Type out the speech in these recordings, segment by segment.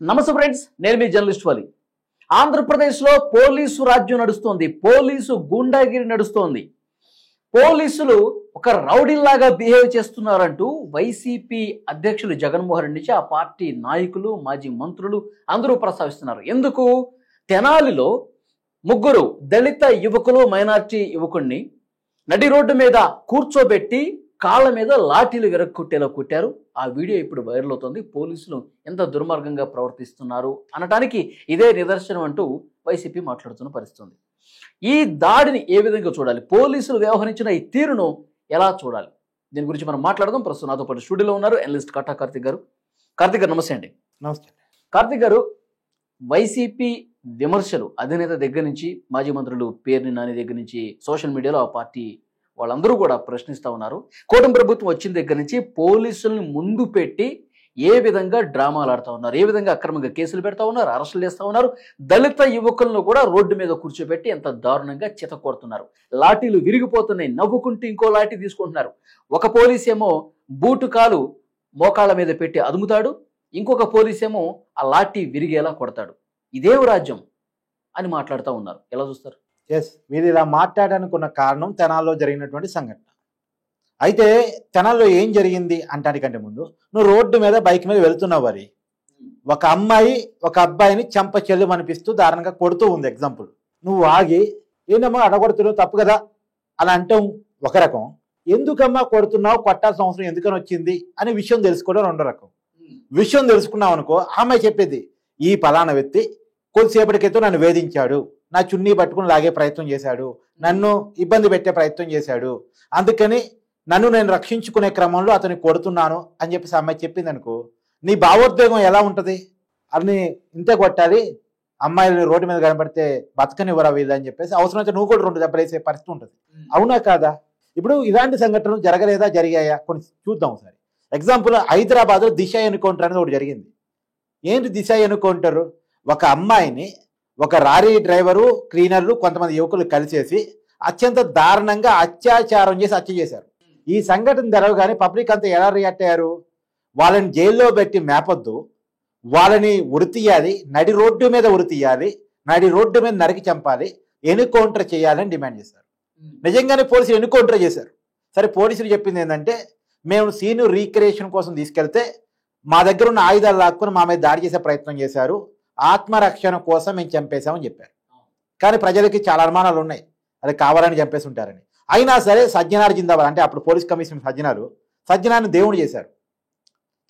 నమస్తే ఫ్రెండ్స్, నేను మీ జర్నలిస్ట్ వలి. ఆంధ్రప్రదేశ్లో పోలీసు రాజ్యం నడుస్తోంది. పోలీసు గూండాగిరి నడుస్తోంది. పోలీసులు ఒక రౌడీలాగా బిహేవ్ చేస్తున్నారంటూ వైసీపీ అధ్యక్షులు జగన్మోహన్ రెడ్డి నుంచి ఆ పార్టీ నాయకులు, మాజీ మంత్రులు అందరూ ప్రస్తావిస్తున్నారు. ఎందుకు? తెనాలిలో ముగ్గురు దళిత యువకులు, మైనార్టీ యువకుడిని నడి రోడ్డు మీద కూర్చోబెట్టి కాళ్ళ మీద లాఠీలు విరగొట్టేలా కొట్టారు. ఆ వీడియో ఇప్పుడు వైరల్ అవుతుంది. పోలీసులు ఎంత దుర్మార్గంగా ప్రవర్తిస్తున్నారు అనటానికి ఇదే నిదర్శనం అంటూ వైసీపీ మాట్లాడుతున్న పరిస్థితి. ఈ దాడిని ఏ విధంగా చూడాలి, పోలీసులు వ్యవహరించిన ఈ తీరును ఎలా చూడాలి, దీని గురించి మనం మాట్లాడదాం. ప్రస్తుతం నాతో పాటు స్టూడియోలో ఉన్నారు అనలిస్ట్ కట్టా కార్తిక్ గారు. కార్తిక్ గారు నమస్తే అండి. నమస్తే. కార్తిక్ గారు, వైసీపీ విమర్శలు అధినేత దగ్గర నుంచి మాజీ మంత్రులు పేర్ని నాని దగ్గర నుంచి సోషల్ మీడియాలో ఆ పార్టీ వాళ్ళందరూ కూడా ప్రశ్నిస్తూ ఉన్నారు. కూటమి ప్రభుత్వం వచ్చిన దగ్గర నుంచి పోలీసులను ముందు పెట్టి ఏ విధంగా డ్రామాలు ఆడుతూ ఉన్నారు, ఏ విధంగా అక్రమంగా కేసులు పెడతా ఉన్నారు, అరెస్టులు చేస్తూ ఉన్నారు. దళిత యువకులను కూడా రోడ్డు మీద కూర్చోబెట్టి ఎంత దారుణంగా చితకొడుతున్నారు. లాఠీలు విరిగిపోతున్నాయి, నవ్వుకుంటూ ఇంకో లాఠీ తీసుకుంటున్నారు. ఒక పోలీస్ ఏమో బూటు కాలు మోకాళ్ళ మీద పెట్టి అదుముతాడు, ఇంకొక పోలీస్ ఏమో ఆ లాఠీ విరిగేలా కొడతాడు. ఇదేం రాజ్యం అని మాట్లాడుతూ ఉన్నారు. ఎలా చూస్తారు? ఎస్, మీరు ఇలా మాట్లాడడానికి ఉన్న కారణం తెనాల్లో జరిగినటువంటి సంఘటన. అయితే తెనాల్లో ఏం జరిగింది అంటానికంటే ముందు, నువ్వు రోడ్డు మీద బైక్ మీద వెళ్తున్నావు, మరి ఒక అమ్మాయి ఒక అబ్బాయిని చెంప చెల్లు అనిపిస్తూ దారుణంగా కొడుతూ ఉంది. ఎగ్జాంపుల్, నువ్వు ఆగి ఏంటమ్మా అడగొడుతున్నావు, తప్పు కదా అలా అంటాం ఒక రకం. ఎందుకమ్మా కొడుతున్నావు, కొట్టాల్సిన అవసరం ఎందుకని వచ్చింది అని విషయం తెలుసుకోవడం రెండో రకం. విషయం తెలుసుకున్నావు అనుకో, అమ్మాయి చెప్పేది ఈ పలానా వ్యక్తి కొద్దిసేపటి క్రితం నన్ను వేధించాడు, నా చున్నీ పట్టుకుని లాగే ప్రయత్నం చేశాడు, నన్ను ఇబ్బంది పెట్టే ప్రయత్నం చేశాడు, అందుకని నన్ను నేను రక్షించుకునే క్రమంలో అతన్ని కొడుతున్నాను అని చెప్పేసి అమ్మాయి చెప్పింది అనుకో, నీ భావోద్వేగం ఎలా ఉంటుంది? అని ఇంతే కొట్టాలి, అమ్మాయిలు రోడ్డు మీద కనబడితే బతకనివ్వరా వీళ్ళు అని చెప్పేసి అవసరమైతే నువ్వు కూడా 2 దెబ్బలు వేసే పరిస్థితి ఉంటుంది. అవునా కాదా? ఇప్పుడు ఇలాంటి సంఘటనలు జరగలేదా, జరిగాయా? కొన్ని చూద్దాం ఒకసారి. ఎగ్జాంపుల్, హైదరాబాద్లో దిశ ఎన్కౌంటర్ అనేది ఒకటి జరిగింది. ఏంటి దిశ ఎన్కౌంటర్? ఒక అమ్మాయిని ఒక లారీ డ్రైవరు, క్లీనర్లు, కొంతమంది యువకులు కలిసేసి అత్యంత దారుణంగా అత్యాచారం చేసి హత్య చేశారు. ఈ సంఘటన తెరవగానే పబ్లిక్ అంతా ఎలా రియాక్ట్ అయ్యారు? వాళ్ళని జైల్లో పెట్టి మేపొద్దు, వాళ్ళని ఉరితీయాలి, నడి రోడ్డు మీద ఉరితీయాలి, నడి రోడ్డు మీద నరికి చంపాలి, ఎన్కౌంటర్ చేయాలని డిమాండ్ చేశారు. నిజంగానే పోలీసులు ఎన్కౌంటర్ చేశారు. సరే, పోలీసులు చెప్పింది ఏంటంటే, మేము సీను రీక్రియేషన్ కోసం తీసుకెళ్తే మా దగ్గర ఉన్న ఆయుధాలు లాక్కుని మా మీద దాడి చేసే ప్రయత్నం చేశారు, ఆత్మరక్షణ కోసం మేము చంపేశామని చెప్పారు. కానీ ప్రజలకి చాలా అనుమానాలు ఉన్నాయి, అది కావాలని చంపేసి ఉంటారని. అయినా సరే సజ్జనార్ జిందాబాద్ అంటే అప్పుడు పోలీస్ కమిషనర్ సజ్జనార్ని దేవుడు చేశారు.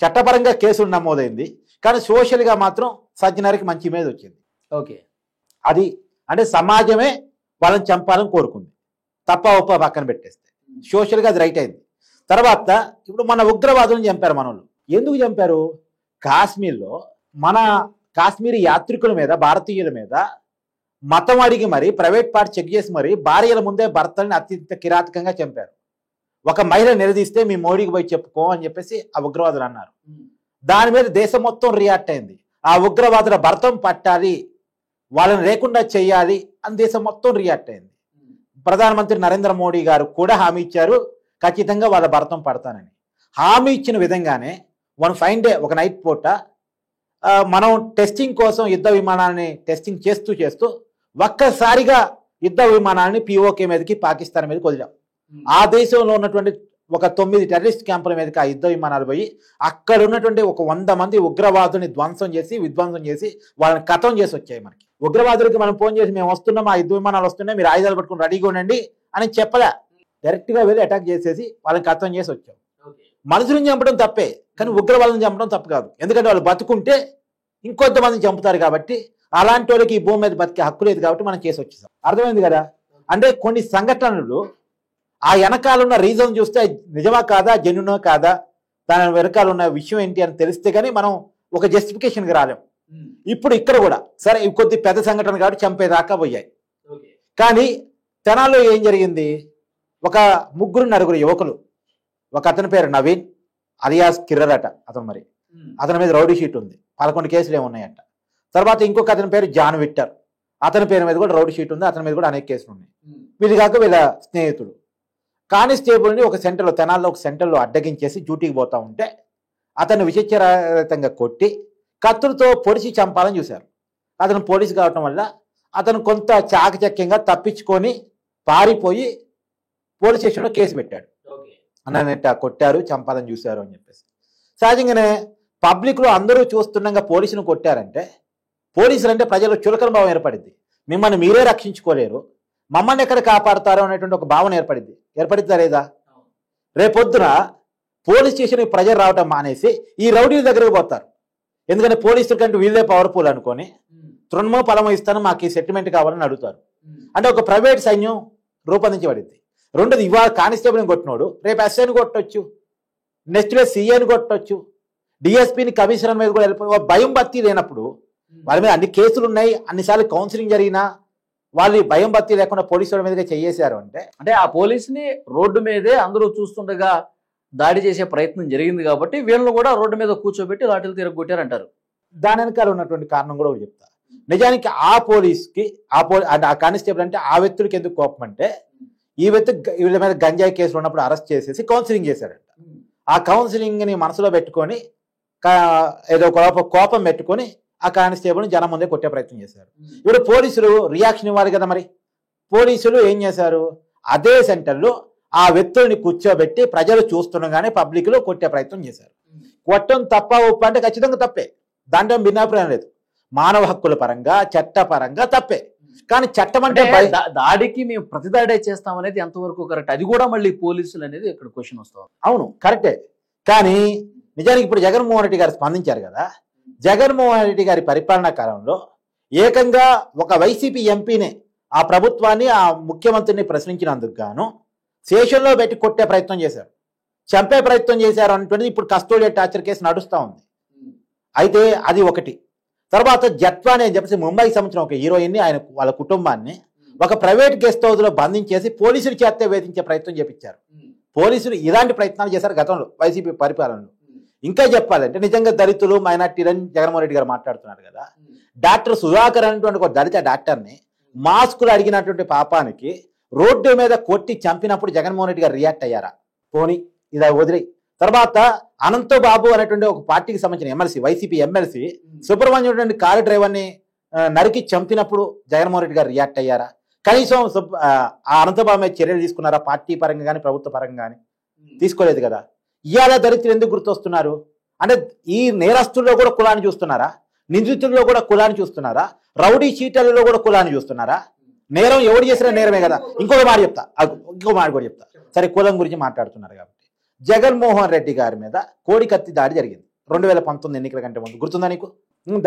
చట్టపరంగా కేసులు నమోదైంది, కానీ సోషల్గా మాత్రం సజ్జనార్కి మంచి ఇమేజ్ వచ్చింది. ఓకే, అది అంటే సమాజమే వాళ్ళని చంపాలని కోరుకుంది, తప్ప ఒప్ప పక్కన పెట్టేస్తే సోషల్గా అది రైట్ అయింది. తర్వాత ఇప్పుడు మన ఉగ్రవాదులను చంపారు. మనోళ్ళు ఎందుకు చంపారు? కాశ్మీర్లో మన కాశ్మీరీ యాత్రికుల మీద, భారతీయుల మీద మతం అడిగి మరి ప్రైవేట్ పార్ట్ చెక్ చేసి మరి భార్యల ముందే భర్తల్ని అత్యంత కిరాతకంగా చంపారు. ఒక మహిళ నిలదీస్తే మీ మోడీకి పోయి చెప్పుకో అని చెప్పేసి ఆ ఉగ్రవాదులు అన్నారు. దాని మీద దేశం మొత్తం రియాక్ట్ అయింది. ఆ ఉగ్రవాదుల భర్తం పట్టాలి, వాళ్ళని లేకుండా చేయాలి అని దేశం మొత్తం రియాక్ట్ అయింది. ప్రధానమంత్రి నరేంద్ర మోడీ గారు కూడా హామీ ఇచ్చారు, ఖచ్చితంగా వాళ్ళ భర్తం పడతానని. హామీ ఇచ్చిన విధంగానే 1 ఫైన్ డే, ఒక నైట్ పూట మనం టెస్టింగ్ కోసం యుద్ధ విమానాన్ని టెస్టింగ్ చేస్తూ ఒక్కసారిగా యుద్ధ విమానాన్ని పిఓకే మీదకి, పాకిస్తాన్ మీదకి వదిలాం. ఆ దేశంలో ఉన్నటువంటి ఒక 9 టెర్రరిస్ట్ క్యాంపుల మీదకి ఆ యుద్ధ విమానాలు పోయి అక్కడ ఉన్నటువంటి ఒక 100 మంది ఉగ్రవాదుని విధ్వంసం చేసి వాళ్ళని కథం చేసి వచ్చాయి. మనకి ఉగ్రవాదులకి మనం ఫోన్ చేసి మేము వస్తున్నాం, ఆ యుద్ధ విమానాలు వస్తున్నాయి, మీరు ఆయుధాలు పట్టుకుని రెడీగా ఉండండి అని చెప్పలే, డైరెక్ట్గా వెళ్ళి అటాక్ చేసేసి వాళ్ళని కథం చేసి వచ్చాం. మనుషులను చంపడం తప్పే, కానీ ఉగ్రవాదులను చంపడం తప్పు కాదు. ఎందుకంటే వాళ్ళు బతుకుంటే ఇంకొంతమందిని చంపుతారు కాబట్టి, అలాంటి వాళ్ళకి ఈ భూమి మీద బతికే హక్కు లేదు కాబట్టి మనం చేసి వచ్చేసాం. అర్థమైంది కదా? అంటే కొన్ని సంఘటనలు ఆ వెనకాల ఉన్న రీజన్ చూస్తే నిజమా కాదా, జెన్యునా కాదా, దాని వెనకాల ఉన్న విషయం ఏంటి అని తెలిస్తే కానీ మనం ఒక జస్టిఫికేషన్కి రాలేం. ఇప్పుడు ఇక్కడ కూడా సరే కొద్ది పెద్ద సంఘటన కాబట్టి చంపేదాకా పోయాయి. కానీ తెనాల్లో ఏం జరిగింది? ఒక 3-4 యువకులు, ఒక అతని పేరు నవీన్ అలియాస్ కిర్రర్ అట అతను, మరి అతని మీద రౌడీ షీట్ ఉంది, 11 కేసులు ఏమున్నాయంట. తర్వాత ఇంకొక అతని పేరు జాన్ విక్టర్, అతని పేరు మీద కూడా రౌడీ షీట్ ఉంది, అతని మీద కూడా అనేక కేసులు ఉన్నాయి. వీళ్ళు కాక వీళ్ళ స్నేహితుడు కానిస్టేబుల్ని ఒక సెంటర్లో, తెనాల్లో ఒక సెంటర్లో అడ్డగించేసి డ్యూటీకి పోతా ఉంటే అతన్ని విచక్షణరహితంగా కొట్టి కత్తులతో పొడిచి చంపాలని చూశారు. అతను పోలీసు కావటం వల్ల అతను కొంత చాకచక్యంగా తప్పించుకొని పారిపోయి పోలీస్ స్టేషన్లో కేసు పెట్టాడు. అన్నట్టు కొట్టారు, చంపాలని చూశారు అని చెప్పేసి. సహజంగానే పబ్లిక్లో అందరూ చూస్తుండగా పోలీసును కొట్టారంటే, పోలీసులు అంటే ప్రజలు చులకన భావం ఏర్పడింది. మిమ్మల్ని మీరే రక్షించుకోలేరు, మమ్మల్ని ఎక్కడ కాపాడుతారో అనేటువంటి ఒక భావన ఏర్పడిద్దా లేదా? రేపొద్దున పోలీస్ స్టేషన్కి ప్రజలు రావటం మానేసి ఈ రౌడీల దగ్గరకు పోతారు. ఎందుకంటే పోలీసుల కంటే వీళ్ళే పవర్ఫుల్ అనుకొని తృణమో పలమో ఇస్తాను, మాకు ఈ సెటిల్మెంట్ కావాలని అడుగుతారు. అంటే ఒక ప్రైవేట్ సైన్యం రూపొందించబడింది. రెండోది, ఇవాళ కానిస్టేబుల్ని కొట్టినోడు రేపు ఎస్ఐని కొట్టవచ్చు, నెక్స్ట్ డే సీఏని కొట్టవచ్చు, డిఎస్పీని కమిషనర్ మీద కూడా వెళ్ళిపోయి భయం భక్తి లేనప్పుడు వాళ్ళ మీద అన్ని కేసులు ఉన్నాయి, అన్నిసార్లు కౌన్సిలింగ్ జరిగినా వాళ్ళు భయం భక్తి లేకుండా పోలీసుల మీదగా చేయేశారు అంటే ఆ పోలీసుని రోడ్డు మీదే అందరూ చూస్తుండగా దాడి చేసే ప్రయత్నం జరిగింది కాబట్టి వీళ్ళని కూడా రోడ్డు మీద కూర్చోబెట్టి లాఠీలు తిరగొట్టారంటారు. దాని వెనకాల ఉన్నటువంటి కారణం కూడా చెప్తా. నిజానికి ఆ పోలీస్కి ఆ కానిస్టేబుల్ అంటే ఆ వ్యక్తులకి ఎందుకు కోపం అంటే, ఈ వ్యక్తి వీళ్ళ మీద గంజాయి కేసులు ఉన్నప్పుడు అరెస్ట్ చేసేసి కౌన్సిలింగ్ చేశారంట. ఆ కౌన్సిలింగ్ని మనసులో పెట్టుకొని ఏదో కోపం పెట్టుకొని ఆ కానిస్టేబుల్ని జనం ముందే కొట్టే ప్రయత్నం చేశారు. ఇప్పుడు పోలీసులు రియాక్షన్ ఇవ్వాలి కదా. మరి పోలీసులు ఏం చేశారు, అదే సెంటర్లో ఆ వ్యక్తుల్ని కూర్చోబెట్టి ప్రజలు చూస్తుండగానే పబ్లిక్లో కొట్టే ప్రయత్నం చేశారు. కొట్టడం తప్ప ఒప్ప అంటే ఖచ్చితంగా తప్పే, దాంట్లో భిన్నాభిప్రాయం లేదు. మానవ హక్కుల పరంగా చట్టపరంగా తప్పే. కానీ చట్టం అంటే దాడికి మేము ప్రతిదాడే చేస్తామనేది ఎంతవరకు కరెక్ట్? అది కూడా మళ్ళీ పోలీసులు అనేది ఇక్కడ క్వశ్చన్ వస్తాం. అవును, కరెక్టే. కానీ నిజానికి ఇప్పుడు జగన్మోహన్ రెడ్డి గారు స్పందించారు కదా. జగన్మోహన్ రెడ్డి గారి పరిపాలనా కాలంలో ఏకంగా ఒక వైసీపీ ఎంపీనే ఆ ప్రభుత్వాన్ని, ఆ ముఖ్యమంత్రిని ప్రశ్నించినందుకు గాను స్టేషన్లో పెట్టి కొట్టే ప్రయత్నం చేశారు, చంపే ప్రయత్నం చేశారు అనేటువంటిది ఇప్పుడు కస్టోడియల్ టార్చర్ కేసు నడుస్తూ ఉంది. అయితే అది ఒకటి. తర్వాత జత్వాని అని చెప్పేసి ముంబైకి సంబంధించిన ఒక హీరోయిన్ని, ఆయన వాళ్ళ కుటుంబాన్ని ఒక ప్రైవేట్ గెస్ట్ హౌస్లో బంధించేసి పోలీసుల చేత వేధించే ప్రయత్నం చేపించారు. పోలీసులు ఇలాంటి ప్రయత్నాలు చేశారు గతంలో వైసీపీ పరిపాలనలో. ఇంకా చెప్పాలంటే నిజంగా దళితులు, మైనార్టీలని జగన్మోహన్ రెడ్డి గారు మాట్లాడుతున్నారు కదా. డాక్టర్ సుధాకర్ అనేటువంటి ఒక దళిత డాక్టర్ని మాస్కులు అడిగినటువంటి పాపానికి రోడ్డు మీద కొట్టి చంపినప్పుడు జగన్మోహన్ రెడ్డి గారు రియాక్ట్ అయ్యారా? పోనీ ఇలా వదిలి. తర్వాత అనంతబాబు అనేటువంటి ఒక పార్టీకి సంబంధించిన MLC, YCP MLC Subrahmanyam car డ్రైవర్ని నరికి చంపినప్పుడు జగన్మోహన్ రెడ్డి గారు రియాక్ట్ అయ్యారా? కనీసం ఆ అనంతబాబు మీద చర్యలు తీసుకున్నారా? పార్టీ పరంగా కానీ ప్రభుత్వ పరంగా కానీ తీసుకోలేదు కదా. ఇవాళ దళితులు ఎందుకు గుర్తొస్తున్నారు అంటే, ఈ నేరస్తుల్లో కూడా కులాన్ని చూస్తున్నారా? నిందితుల్లో కూడా కులాన్ని చూస్తున్నారా? రౌడీ చీటర్లలో కూడా కులాన్ని చూస్తున్నారా? నేరం ఎవరు చేసినా నేరమే కదా. ఇంకొక మాట కూడా చెప్తా. సరే, కులం గురించి మాట్లాడుతున్నారు కాబట్టి జగన్మోహన్ రెడ్డి గారి మీద కోడికత్తి దాడి జరిగింది 2019 ఎన్నికల కంటే ముందు. గుర్తుందా నీకు?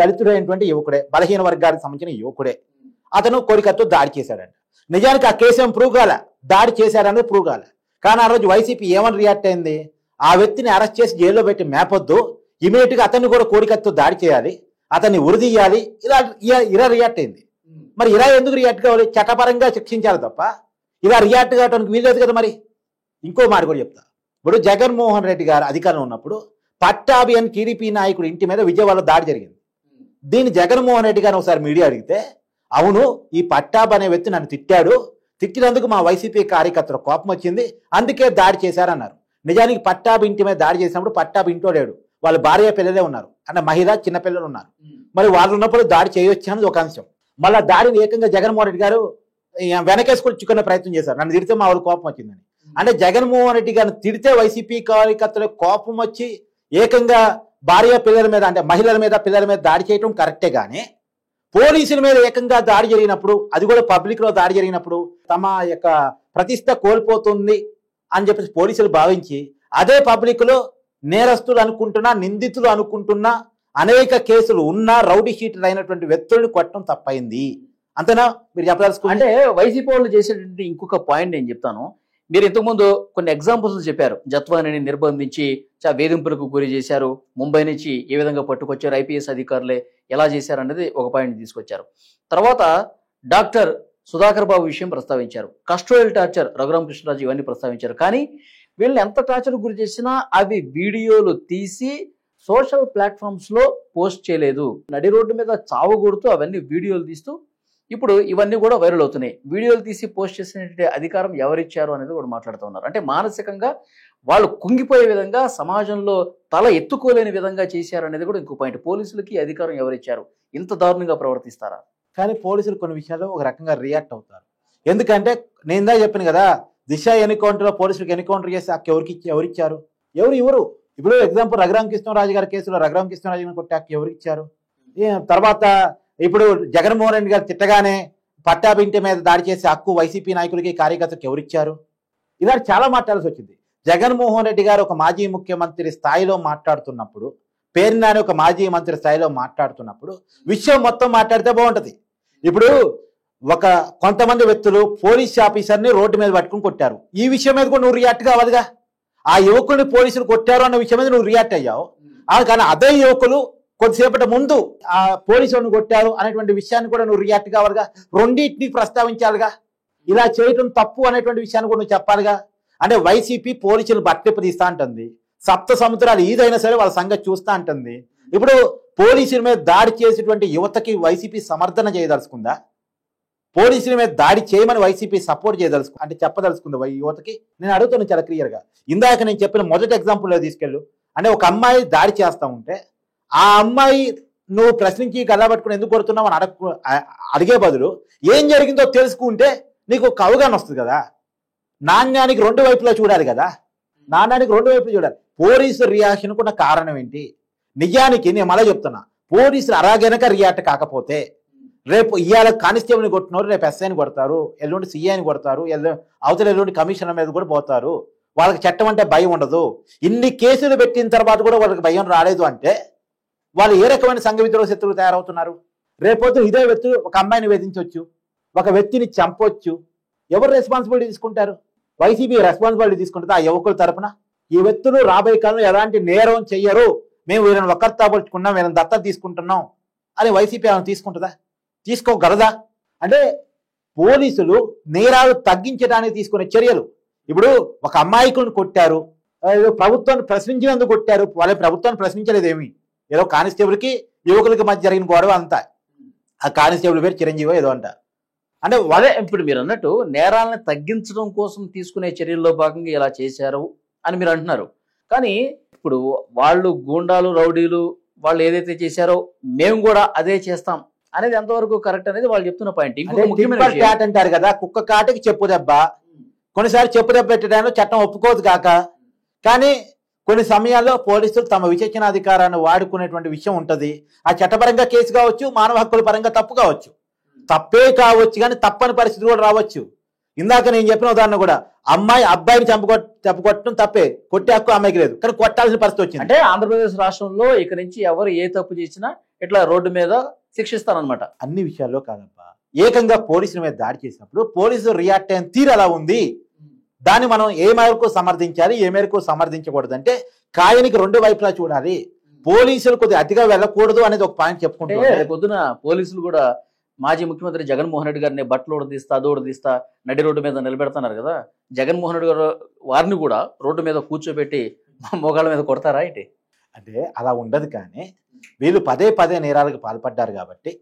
దళితుడైనటువంటి యువకుడే, బలహీన వర్గానికి సంబంధించిన యువకుడే, అతను కోడికత్తితో దాడి చేశాడంట. నిజానికి ఆ కేసు ఏం ప్రూవ్ కాలే, దాడి చేశాడనేది ప్రూవ్ కాలే. కానీ ఆ రోజు వైసీపీ ఏమని రియాక్ట్ అయింది, ఆ వ్యక్తిని అరెస్ట్ చేసి జైల్లో పెట్టి మేపొద్దు, ఇమీడియట్గా అతన్ని కూడా కోడికత్తితో దాడి చేయాలి, అతన్ని ఉరిదీయాలి, ఇలా రియాక్ట్ అయింది. మరి ఇలా ఎందుకు రియాక్ట్ కావాలి? చట్టపరంగా శిక్షించాలి తప్ప ఇలా రియాక్ట్ కావడానికి వీల్లేదు కదా. మరి ఇంకో మాట కూడా చెప్తా. ఇప్పుడు జగన్మోహన్ రెడ్డి గారు అధికారంలో ఉన్నప్పుడు పట్టాభి అని టీడీపీ నాయకుడు ఇంటి మీద విజయవాడలో దాడి జరిగింది. దీన్ని జగన్మోహన్ రెడ్డి గారిని ఒకసారి మీడియా అడిగితే, అవును, ఈ పట్టాభి అనే వ్యక్తి నన్ను తిట్టినందుకు మా వైసీపీ కార్యకర్తలు కోపం వచ్చింది, అందుకే దాడి చేశారన్నారు. నిజానికి పట్టాభి ఇంటి మీద దాడి చేసినప్పుడు పట్టాభి ఇంట్లో లేడు, వాళ్ళ భార్య పిల్లలే ఉన్నారు, అంటే మహిళ చిన్నపిల్లలు ఉన్నారు. మరి వాళ్ళు ఉన్నప్పుడు దాడి చేయొచ్చు అనేది ఒక అంశం. మళ్ళీ దాడిని ఏకంగా జగన్మోహన్ రెడ్డి గారు వెనకేసుకొని చిక్కునే ప్రయత్నం చేశారు, నన్ను తిడితే మా వాళ్ళు కోపం వచ్చిందని. అంటే జగన్మోహన్ రెడ్డి గారిని తిడితే వైసీపీ కార్యకర్తలకు కోపం వచ్చి ఏకంగా భార్య పిల్లల మీద, అంటే మహిళల మీద పిల్లల మీద దాడి చేయడం కరెక్టే. కానీ పోలీసుల మీద ఏకంగా దాడి జరిగినప్పుడు, అది కూడా పబ్లిక్లో దాడి జరిగినప్పుడు తమ యొక్క ప్రతిష్ట కోల్పోతుంది అని చెప్పేసి పోలీసులు భావించి అదే పబ్లిక్లో నేరస్తులు అనుకుంటున్నా, నిందితులు అనుకుంటున్నా అనేక కేసులు ఉన్న రౌడీ షీటర్ అయినటువంటి వ్యక్తులను కొట్టడం తప్పైంది. అంతేనా మీరు చెప్పదలుచుకుంటే? అంటే వైసీపీ వాళ్ళు చేసేటువంటి ఇంకొక పాయింట్ నేను చెప్తాను. మీరు ఇంతకుముందు కొన్ని ఎగ్జాంపుల్స్ చెప్పారు. జత్వానిని నిర్బంధించి వేధింపులకు గురి చేశారు, ముంబై నుంచి ఏ విధంగా పట్టుకొచ్చారు, ఐపీఎస్ అధికారులే ఎలా చేశారు అనేది ఒక పాయింట్ తీసుకొచ్చారు. తర్వాత డాక్టర్ సుధాకర్ బాబు విషయం ప్రస్తావించారు, కస్టోడియల్ టార్చర్ రఘురామకృష్ణరాజు ఇవన్నీ ప్రస్తావించారు. కానీ వీళ్ళని ఎంత టార్చర్ గురి చేసినా అవి వీడియోలు తీసి సోషల్ ప్లాట్ఫామ్స్ లో పోస్ట్ చేయలేదు. నడి రోడ్డు మీద చావగొడుతూ అవన్నీ వీడియోలు తీస్తూ ఇప్పుడు ఇవన్నీ కూడా వైరల్ అవుతున్నాయి. వీడియోలు తీసి పోస్ట్ చేసినటువంటి అధికారం ఎవరిచ్చారు అనేది కూడా మాట్లాడుతూ ఉన్నారు. అంటే మానసికంగా వాళ్ళు కుంగిపోయే విధంగా, సమాజంలో తల ఎత్తుకోలేని విధంగా చేశారు అనేది కూడా ఇంకో పాయింట్. పోలీసులకి అధికారం ఎవరిచ్చారు? ఇంత దారుణంగా ప్రవర్తిస్తారా? కానీ పోలీసులు కొన్ని విషయాల్లో ఒక రకంగా రియాక్ట్ అవుతారు. ఎందుకంటే నేను ఇందా చెప్పాను కదా, దిశ ఎన్కౌంటర్లో పోలీసులకు ఎన్కౌంటర్ చేసి హక్కు ఎవరిచ్చారు? ఎవరు? ఇప్పుడు ఎగ్జాంపుల్ రఘురామకృష్ణరాజు గారి కేసులో రఘురామకృష్ణరాజు గారిని కొట్టే హక్కు ఎవరిచ్చారు? తర్వాత ఇప్పుడు జగన్మోహన్ రెడ్డి గారు తిట్టగానే పట్టాభి ఇంటి మీద దాడి చేసే హక్కు వైసీపీ నాయకులకి, కార్యకర్తలకు ఎవరిచ్చారు? ఇలా చాలా మాట్లాడాల్సి వచ్చింది. జగన్మోహన్ రెడ్డి గారు ఒక మాజీ ముఖ్యమంత్రి స్థాయిలో మాట్లాడుతున్నప్పుడు, పేరు నాని ఒక మాజీ మంత్రి స్థాయిలో మాట్లాడుతున్నప్పుడు విషయం మొత్తం మాట్లాడితే బాగుంటది. ఇప్పుడు కొంతమంది వ్యక్తులు పోలీస్ ఆఫీసర్ని రోడ్డు మీద పట్టుకుని కొట్టారు. ఈ విషయం మీద కూడా నువ్వు రియాక్ట్ కావాలిగా. ఆ యువకుడిని పోలీసులు కొట్టారు అన్న విషయం మీద నువ్వు రియాక్ట్ అయ్యావు. కానీ అదే యువకులు కొద్దిసేపటి ముందు ఆ పోలీసులను కొట్టారు అనేటువంటి విషయాన్ని కూడా నువ్వు రియాక్ట్ కావాలిగా. రెండింటిని ప్రస్తావించాలిగా. ఇలా చేయటం తప్పు అనేటువంటి విషయాన్ని కూడా నువ్వు చెప్పాలిగా. అంటే వైసీపీ పోలీసులు బట్టెప్పు తీస్తా అంటుంది, సప్త సముద్రాలు ఈదైనా సరే వాళ్ళ సంగతి చూస్తా అంటుంది. ఇప్పుడు పోలీసుల మీద దాడి చేసేటువంటి యువతకి వైసీపీ సమర్థన చేయదలుచుకుందా? పోలీసుల మీద దాడి చేయమని వైసీపీ సపోర్ట్ చేయదలుచుకుందా? అంటే చెప్పదలుచుకుందా యువతకి? నేను అడుగుతాను చాలా క్లియర్గా. ఇందాక నేను చెప్పిన మొదటి ఎగ్జాంపుల్లో తీసుకెళ్ళు. అంటే ఒక అమ్మాయి దాడి చేస్తా ఉంటే ఆ అమ్మాయి నువ్వు ప్రశ్నించి గల్లాబట్టుకుని ఎందుకు కొడుతున్నావు అని అడిగే బదులు ఏం జరిగిందో తెలుసుకుంటే నీకు ఒక అవగాహన వస్తుంది కదా. నాణ్యానికి రెండు వైపులా చూడాలి కదా. నాణ్యానికి రెండు వైపులు చూడాలి. పోలీసు రియాక్షన్ కూడా కారణం ఏంటి? నిజానికి నేను మళ్ళీ చెప్తున్నా, పోలీసులు అలాగనక రియాక్ట్ కాకపోతే రేపు ఇవాళ కానిస్టేబుల్ని కొట్టినారు, రేపు ఎస్ఐని కొడతారు, ఎల్లుండి సీఐని కొడతారు, అవతల ఎల్లుండి కమిషనర్ మీద కూడా పోతారు. వాళ్ళకి చట్టం అంటే భయం ఉండదు. ఇన్ని కేసులు పెట్టిన తర్వాత కూడా వాళ్ళకి భయం రాలేదు అంటే వాళ్ళు ఏ రకమైన సంఘ విద్రోహ శత్రువులు తయారవుతున్నారు? రేపొద్దు ఇదే వ్యక్తులు ఒక అమ్మాయిని వేధించవచ్చు, ఒక వ్యక్తిని చంపొచ్చు. ఎవరు రెస్పాన్సిబిలిటీ తీసుకుంటారు? వైసీపీ రెస్పాన్సిబిలిటీ తీసుకుంటుంది ఆ యువకుల తరపున. ఈ వ్యక్తులు రాబోయే కాలంలో ఎలాంటి నేరం చెయ్యరు, మేము వీళ్ళని వకర్తాపరుచుకున్నాం, వీళ్ళని దత్తత తీసుకుంటున్నాం అని వైసీపీ ఏమైనా తీసుకుంటుందా? తీసుకోగలదా? అంటే పోలీసులు నేరాలు తగ్గించడానికి తీసుకునే చర్యలు. ఇప్పుడు ఒక అమాయకులను కొట్టారు, ప్రభుత్వాన్ని ప్రశ్నించినందుకు కొట్టారు, వాళ్ళ ప్రభుత్వాన్ని ప్రశ్నించలేదేమి. ఏదో కానిస్టేబుల్కి యువకులకి మధ్య జరిగిన గొడవ అంతా. ఆ కానిస్టేబుల్ పేరు చిరంజీవి ఏదో అంట. అంటే అదే ఇప్పుడు మీరు అన్నట్టు నేరాలను తగ్గించడం కోసం తీసుకునే చర్యల్లో భాగంగా ఇలా చేశారు అని మీరు అంటున్నారు. కానీ ఇప్పుడు వాళ్ళు గూండాలు, రౌడీలు వాళ్ళు ఏదైతే చేశారో మేము కూడా అదే చేస్తాం అనేది ఎంతవరకు కరెక్ట్ అనేది వాళ్ళు చెప్తున్న పాయింట్. క్యాట్ అంటారు కదా, కుక్క కాటికి చెప్పు దెబ్బ. కొన్నిసార్లు చెప్పు దెబ్బ పెట్టడానికి చట్టం ఒప్పుకోదు కాక, కానీ కొన్ని సమయాల్లో పోలీసులు తమ విచక్షణాధికారాన్ని వాడుకునేటువంటి విషయం ఉంటుంది. ఆ చట్టపరంగా కేసు కావచ్చు, మానవ హక్కుల పరంగా తప్పు కావచ్చు, తప్పే కావచ్చు, కానీ తప్పని పరిస్థితి కూడా రావచ్చు. ఇందాక నేను చెప్పిన ఉదాహరణ కూడా, అమ్మాయి అబ్బాయిని చంపుకొట్టడం తప్పే, కొట్టే హక్కు అమ్మాయికి లేదు, కానీ కొట్టాల్సిన పరిస్థితి వచ్చింది. అంటే ఆంధ్రప్రదేశ్ రాష్ట్రంలో ఇక నుంచి ఎవరు ఏ తప్పు చేసినా ఇట్లా రోడ్డు మీద శిక్షిస్తారనమాట. అన్ని విషయాల్లో కాదబ్బా, ఏకంగా పోలీసుల మీద దాడి చేసినప్పుడు పోలీసులు రియాక్ట్ అయిన తీరు అలా ఉంది. దాన్ని మనం ఏ మేరకు సమర్థించాలి, ఏ మేరకు సమర్థించకూడదు అంటే కాయనికి రెండు వైపులా చూడాలి. పోలీసులు కొద్దిగా అతిగా వెళ్ళకూడదు అనేది ఒక పాయింట్ చెప్పుకుంటే, పొద్దున పోలీసులు కూడా మాజీ ముఖ్యమంత్రి జగన్మోహన్ రెడ్డి గారిని బట్టలు ఉడదీస్తా, అదోడదీస్తా నడి రోడ్డు మీద నిలబెడుతున్నారు కదా. జగన్మోహన్ రెడ్డి గారు వారిని కూడా రోడ్డు మీద కూర్చోబెట్టి మోగాళ్ళ మీద కొడతారా ఏంటి? అంటే అలా ఉండదు. కానీ వీళ్ళు పదే పదే నేరాలకు పాల్పడ్డారు కాబట్టి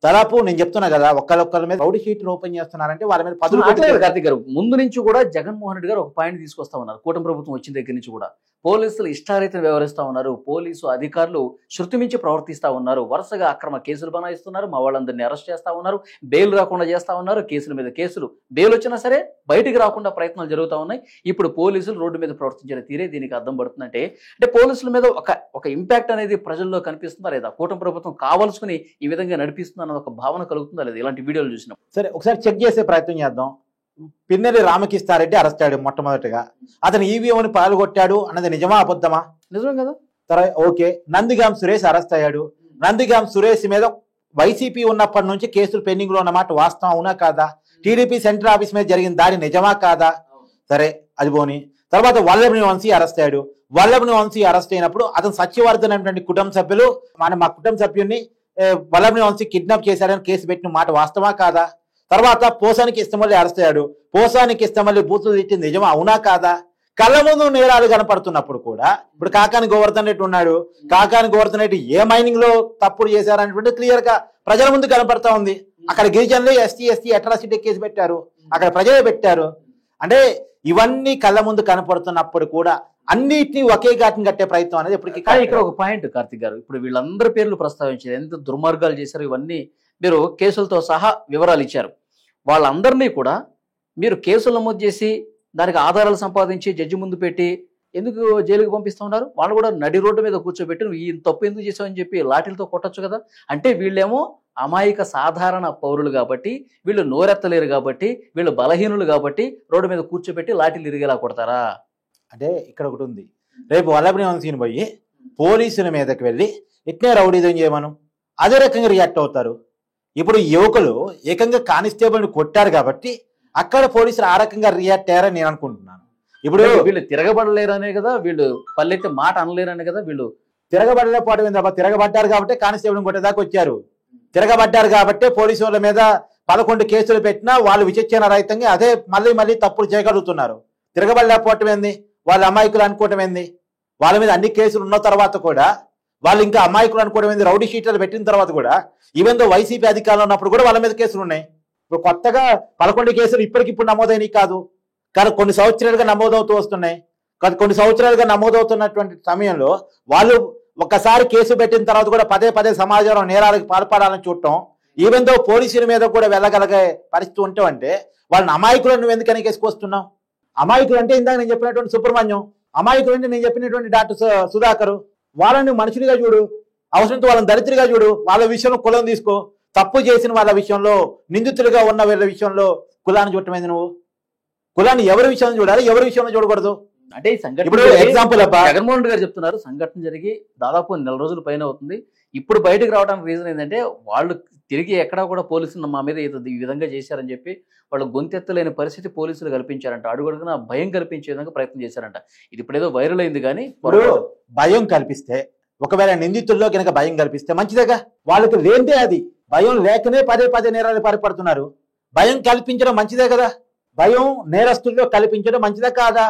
దాదాపు నేను చెప్తున్నా కదా, ఒక్కళ్ళొక్కళ్ళ మీద రౌడీ షీట్లు ఓపెన్ చేస్తున్నారంటే వాళ్ళ మీద పదులు. కార్తీక్ గారు, ముందు నుంచి కూడా జగన్మోహన్ రెడ్డి గారు ఒక పాయింట్ తీసుకొస్తా ఉన్నారు. కూటమి ప్రభుత్వం వచ్చిన దగ్గర నుంచి కూడా పోలీసులు ఇష్టారీతిని వ్యవహరిస్తా ఉన్నారు, పోలీసు అధికారులు శృతి మించి ప్రవర్తిస్తా ఉన్నారు, వరుసగా అక్రమ కేసులు బనాయిస్తున్నారు, మా వాళ్ళందరినీ అరెస్ట్ చేస్తా ఉన్నారు, బెయిల్ రాకుండా చేస్తా ఉన్నారు, కేసుల మీద కేసులు, బెయిల్ వచ్చినా సరే బయటికి రాకుండా ప్రయత్నాలు జరుగుతూ ఉన్నాయి. ఇప్పుడు పోలీసులు రోడ్డు మీద ప్రవర్తించిన తీరే దీనికి అర్థం పడుతుందంటే, అంటే పోలీసుల మీద ఒక ఇంపాక్ట్ అనేది ప్రజల్లో కనిపిస్తుందా లేదా? కూటమి ప్రభుత్వం కావాల్సుకుని ఈ విధంగా నడిపిస్తుందా అన్నది ఒక భావన కలుగుతుందా లేదా ఇలాంటి వీడియోలు చూసినప్పుడు? సరే, ఒకసారి చెక్ చేసే ప్రయత్నం చేద్దాం. పిన్నెల్లి రామకృష్ణారెడ్డి అరెస్ట్ అయ్యాడు మొట్టమొదటిగా. అతను ఈవీఎంని పాల్గొట్టాడు అన్నది నిజమా అబద్ధమా? నిజం కదా. సరే, ఓకే. నందిగాం సురేష్ అరెస్ట్ అయ్యాడు. నందిగాం సురేష్ మీద వైసీపీ ఉన్నప్పటి నుంచి కేసులు పెండింగ్ లో ఉన్నమాట వాస్తవం అవునా కాదా? టీడీపీ సెంట్రల్ ఆఫీస్ మీద జరిగిన దాడి నిజమా కాదా? సరే, అది పోని. తర్వాత వల్లభని వంశీ అరెస్ట్ అయ్యాడు. వల్లభని వంశీ అరెస్ట్ అయినప్పుడు అతను సత్యవర్ధన్ అనేటువంటి కుటుంబ సభ్యులు మా కుటుంబ సభ్యుల్ని వల్లభని వంశీ కిడ్నాప్ చేశాడని కేసు పెట్టిన మాట వాస్తవా కాదా? తర్వాత పోసానికి ఇష్టమల్లి అరెస్ట్ అయ్యాడు. పోసానికి ఇష్టమల్లి బూతులు తిట్టింది నిజమా అవునా కాదా? కళ్ళ ముందు నేరాలు కనపడుతున్నప్పుడు కూడా ఇప్పుడు కాకాని గోవర్ధన్ రెడ్డి ఉన్నాడు. కాకాని గోవర్ధన్ రెడ్డి ఏ మైనింగ్ లో తప్పుడు చేశారనేటువంటి క్లియర్ గా ప్రజల ముందు కనపడతా ఉంది. అక్కడ గిరిజనులు ఎస్సీ అట్రాసిటీ కేసు పెట్టారు, అక్కడ ప్రజలే పెట్టారు. అంటే ఇవన్నీ కళ్ళ ముందు కనపడుతున్నప్పుడు కూడా అన్నిటినీ ఒకే ఘాటును కట్టే ప్రయత్నం అనేది ఇప్పటికీ. కానీ ఇక్కడ ఒక పాయింట్ కార్తిక్ గారు, ఇప్పుడు వీళ్ళందరి పేర్లు ప్రస్తావించారు, ఎంత దుర్మార్గాలు చేశారు, ఇవన్నీ మీరు కేసులతో సహా వివరాలు ఇచ్చారు. వాళ్ళందరినీ కూడా మీరు కేసులు నమోదు చేసి దానికి ఆధారాలు సంపాదించి జడ్జి ముందు పెట్టి ఎందుకు జైలుకి పంపిస్తూ ఉన్నారు? వాళ్ళు కూడా నడి రోడ్డు మీద కూర్చోబెట్టి నువ్వు ఈ తప్పు ఎందుకు చేసావని చెప్పి లాఠీలతో కొట్టచ్చు కదా. అంటే వీళ్ళేమో అమాయక సాధారణ పౌరులు కాబట్టి, వీళ్ళు నోరెత్తలేరు కాబట్టి, వీళ్ళు బలహీనులు కాబట్టి రోడ్డు మీద కూర్చోబెట్టి లాఠీలు ఇరిగేలా కొడతారా? అంటే ఇక్కడ ఒకటి ఉంది, రేపు వల్లభని వంశీని పోయి పోలీసుల మీదకి వెళ్ళి ఇట్నే రౌడీజం చేయమను, అదే రకంగా రియాక్ట్ అవుతారు. ఇప్పుడు యువకులు ఏకంగా కానిస్టేబుల్ని కొట్టారు కాబట్టి అక్కడ పోలీసులు ఆ రకంగా రియాక్ట్ అయ్యారని నేను అనుకుంటున్నాను. ఇప్పుడు వీళ్ళు తిరగబడలేరనే కదా, వీళ్ళు పల్లెత్తే మాట అనలేరనే కదా, వీళ్ళు తిరగబడలేకపోవడం ఏంటబ్బా, తిరగబడ్డారు కాబట్టి కానిస్టేబుల్ని కొట్టేదాకా వచ్చారు. తిరగబడ్డారు కాబట్టి పోలీసు వాళ్ళ మీద 11 కేసులు పెట్టినా వాళ్ళు విచక్షణ రహితంగా అదే మళ్ళీ తప్పులు చేయగలుగుతున్నారు. తిరగబడలేకపోవటం ఏంది, వాళ్ళ అమాయకులు అనుకోవటం ఏంది? వాళ్ళ మీద అన్ని కేసులు ఉన్న తర్వాత కూడా వాళ్ళు ఇంకా అమాయకులు అనుకోవడం ఏంది? రౌడీ షీట్లు పెట్టిన తర్వాత కూడా ఈవెన్ దో వైసీపీ అధికారంలో ఉన్నప్పుడు కూడా వాళ్ళ మీద కేసులు ఉన్నాయి. ఇప్పుడు కొత్తగా 11 కేసులు ఇప్పటికిప్పుడు నమోదైనవి కాదు, కానీ కొన్ని సంవత్సరాలుగా నమోదవుతూ వస్తున్నాయి. కొన్ని సంవత్సరాలుగా నమోదవుతున్నటువంటి సమయంలో వాళ్ళు ఒక్కసారి కేసు పెట్టిన తర్వాత కూడా పదే సమాజంలో నేరాలకు పాల్పడాలని చూడటం, ఈవెన్ దో పోలీసుల మీద కూడా వెళ్ళగలిగే పరిస్థితి ఉంటే అంటే వాళ్ళని అమాయకులను నువ్వు ఎందుకని కేసుకొస్తున్నావు? అమాయకులు అంటే ఇందాక నేను చెప్పినటువంటి సుబ్రహ్మణ్యం, అమాయకులు అంటే నేను చెప్పినటువంటి డాక్టర్ సుధాకర్, వాళ్ళని మనుషులుగా చూడు, అవసరంతో వాళ్ళని దరిద్రులుగా చూడు. వాళ్ళ విషయంలో కులం తీసుకో, తప్పు చేసిన వాళ్ళ విషయంలో, నిందితులుగా ఉన్న వీళ్ళ విషయంలో కులాన్ని చూడటమైంది. నువ్వు కులాన్ని ఎవరి విషయంలో చూడాలి, ఎవరి విషయంలో చూడకూడదు? అంటే ఈ సంఘటన ఇప్పుడు ఎగ్జాంపుల్ జగన్మోహన్ రెడ్డి గారు చెప్తున్నారు, సంఘటన జరిగి దాదాపు 1 నెల రోజుల పైన అవుతుంది. ఇప్పుడు బయటకు రావడానికి రీజన్ ఏంటంటే వాళ్ళు తిరిగి ఎక్కడా కూడా పోలీసులు మా మీద ఈ విధంగా చేశారని చెప్పి వాళ్ళు గొంతెత్తలేని పరిస్థితి పోలీసులు కల్పించారంట. అడుగడుగున భయం కల్పించే విధంగా ప్రయత్నం చేశారంట. ఇది ఇప్పుడు ఏదో వైరల్ అయింది, కానీ ఇప్పుడు భయం కల్పిస్తే, ఒకవేళ నిందితుల్లో కనుక భయం కల్పిస్తే మంచిదేగా. వాళ్ళకి లేదే, అది భయం లేకనే పదే నేరాలు పాల్పడుతున్నారు. భయం కల్పించడం మంచిదే కదా. భయం నేరస్తుల్లో కల్పించడం మంచిదే కాదా?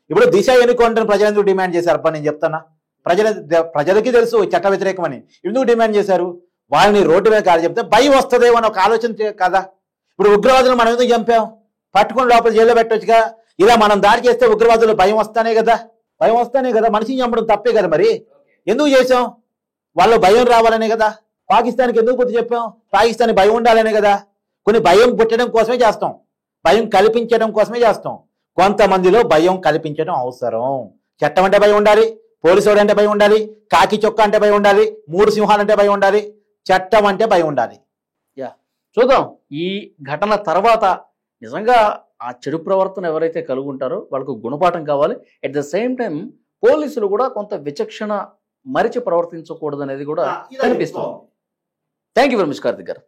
ఇప్పుడు దిశ ఎన్నుకోండి ప్రజలు ఎందుకు డిమాండ్ చేశారు? అబ్బా నేను చెప్తానా, ప్రజలకి తెలుసు చట్ట వ్యతిరేకమని, ఎందుకు డిమాండ్ చేశారు? వాళ్ళని రోడ్డు మీద కాదు చెప్తే భయం వస్తుందేమో అని ఒక ఆలోచన కదా. ఇప్పుడు ఉగ్రవాదులు మనం ఎందుకు చంపాం? పట్టుకుని లోపల జైల్లో పెట్టొచ్చుగా. ఇలా మనం దాడి చేస్తే ఉగ్రవాదులు భయం వస్తానే కదా, మనిషిని చంపడం తప్పే కదా. మరి ఎందుకు చేసాం? వాళ్ళు భయం రావాలనే కదా. పాకిస్తాన్కి ఎందుకు బుద్ధి చెప్పాం? పాకిస్తాన్ భయం ఉండాలనే కదా. కొన్ని భయం పుట్టడం కోసమే చేస్తాం, భయం కల్పించడం కోసమే చేస్తాం. కొంతమందిలో భయం కల్పించడం అవసరం. చట్టం అంటే భయం ఉండాలి, పోలీసు వాడు అంటే భయం ఉండాలి, కాకి చొక్క అంటే భయం ఉండాలి, 3 సింహాలు అంటే భయం ఉండాలి, చట్టం అంటే భయం ఉండాలి. చూద్దాం ఈ ఘటన తర్వాత నిజంగా ఆ చెడు ప్రవర్తన ఎవరైతే కలిగి ఉంటారో వాళ్ళకు గుణపాఠం కావాలి. అట్ ద సేమ్ టైం పోలీసులు కూడా కొంత విచక్షణ మరిచి ప్రవర్తించకూడదు అనేది కూడా కనిపిస్తుంది. Thank you very much Karthik గారు.